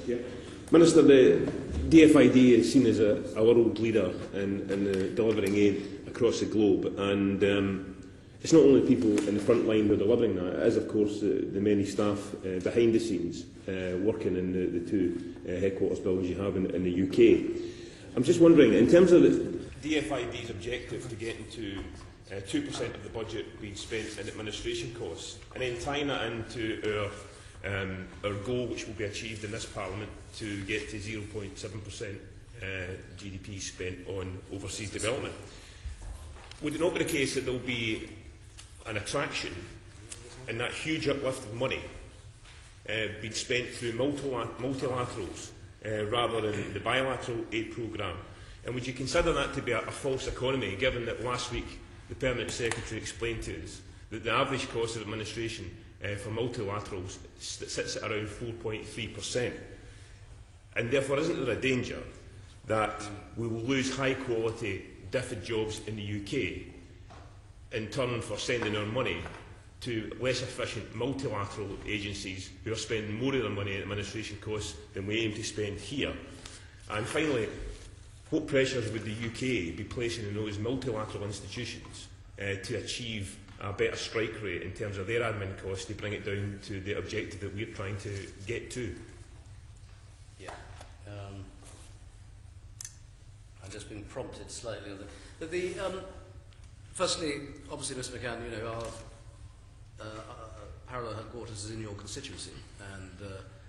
Yeah. Minister, the DFID is seen as a world leader in delivering aid across the globe, and it's not only people in the front line who are delivering that, it is of course the many staff behind the scenes working in the two headquarters buildings you have in the UK. I'm just wondering, in terms of the DFID's objective to getting to 2% of the budget being spent in administration costs, and then tying that into our goal, which will be achieved in this Parliament, to get to 0.7% GDP spent on overseas development. Would it not be the case that there will be an attraction in that huge uplift of money being spent through multilaterals rather than the bilateral aid programme? And would you consider that to be a false economy, given that last week the Permanent Secretary explained to us that the average cost of administration for multilaterals sits at around 4.3%? And therefore, isn't there a danger that we will lose high-quality DFID jobs in the UK in turn for sending our money to less efficient multilateral agencies who are spending more of their money in administration costs than we aim to spend here? And finally, what pressures would the UK be placing on those multilateral institutions to achieve a better strike rate in terms of their admin costs to bring it down to the objective that we're trying to get to? Yeah. I've just been prompted slightly on that. Firstly, obviously, Mr. McCann, our parallel headquarters is in your constituency, and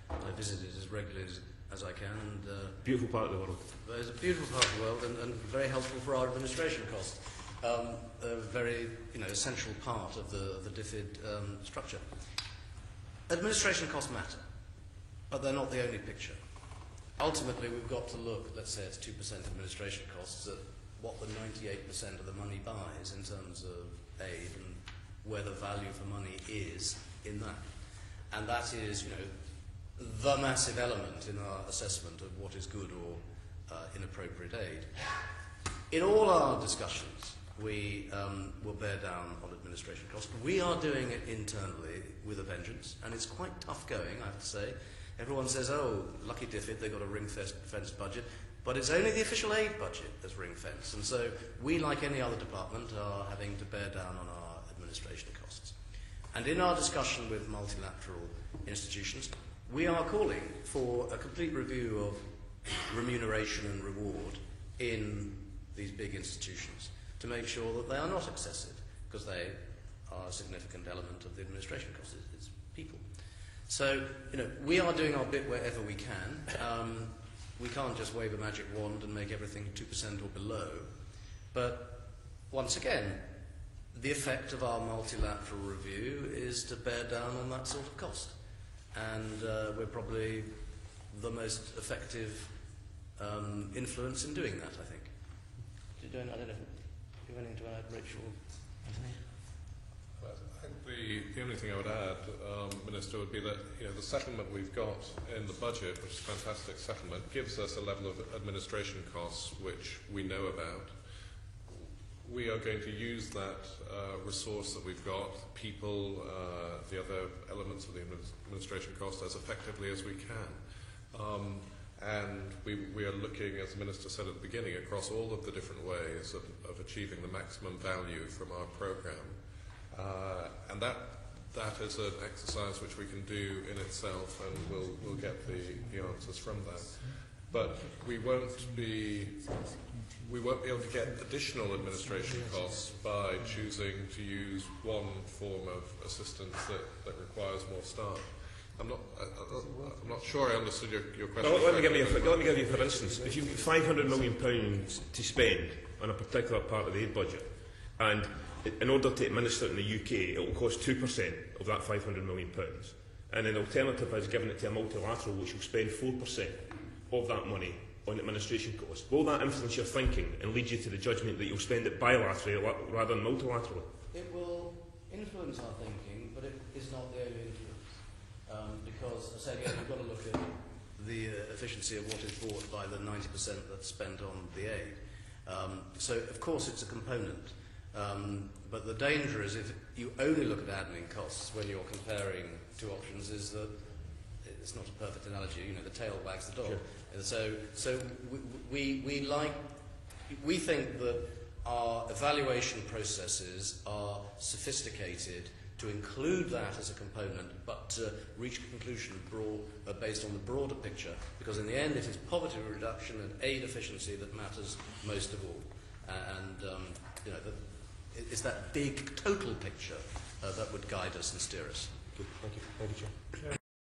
I visit it as regularly as I can. And beautiful part of the world. It's a beautiful part of the world, and very helpful for our administration costs. A very essential part of the DFID structure. Administration costs matter, but they're not the only picture. Ultimately, we've got to look, let's say it's 2% administration costs, at what the 98% of the money buys in terms of aid and where the value for money is in that. And that is, the massive element in our assessment of what is good or inappropriate aid. In all our discussions, we will bear down on administration costs. We are doing it internally with a vengeance, and it's quite tough going, I have to say. Everyone says, oh, lucky DFID, they've got a ring-fenced budget, but it's only the official aid budget that's ring-fenced. And so we, like any other department, are having to bear down on our administration costs. And in our discussion with multilateral institutions, we are calling for a complete review of remuneration and reward in these big institutions to make sure that they are not excessive, because they are a significant element of the administration costs. It's people. So, we are doing our bit wherever we can. We can't just wave a magic wand and make everything 2% or below. But once again, the effect of our multilateral review is to bear down on that sort of cost. And we're probably the most effective influence in doing that, I think. I don't know if you have anything to add, Rachel? I think the only thing I would add, Minister, would be that the settlement we've got in the budget, which is a fantastic settlement, gives us a level of administration costs which we know about. We are going to use that resource that we've got, people, the other elements of the administration cost, as effectively as we can. And we are looking, as the Minister said at the beginning, across all of the different ways of achieving the maximum value from our programme. And that is an exercise which we can do in itself, and we'll get the answers from that. But we won't be able to get additional administration costs by choosing to use one form of assistance that requires more staff. I'm not sure I understood your question. Well, let me give you, for instance, if you've got £500 million to spend on a particular part of the aid budget, and in order to administer it in the UK, it will cost 2% of that £500 million. And an alternative is giving it to a multilateral, which will spend 4% of that money on administration costs. Will that influence your thinking and lead you to the judgment that you'll spend it bilaterally rather than multilaterally? It will influence our thinking, but it is not the only influence. Because, as I say again, you've got to look at the efficiency of what is bought by the 90% that's spent on the aid. So, of course, it's a component. But the danger is if you only look at admin costs when you're comparing two options, is that it's not a perfect analogy, you know, the tail wags the dog. Sure. And so we think that our evaluation processes are sophisticated to include that as a component, but to reach a conclusion based on the broader picture, because in the end it is poverty reduction and aid efficiency that matters most of all. You know, it's that big total picture that would guide us and steer us. Thank you. Thank you, Chair.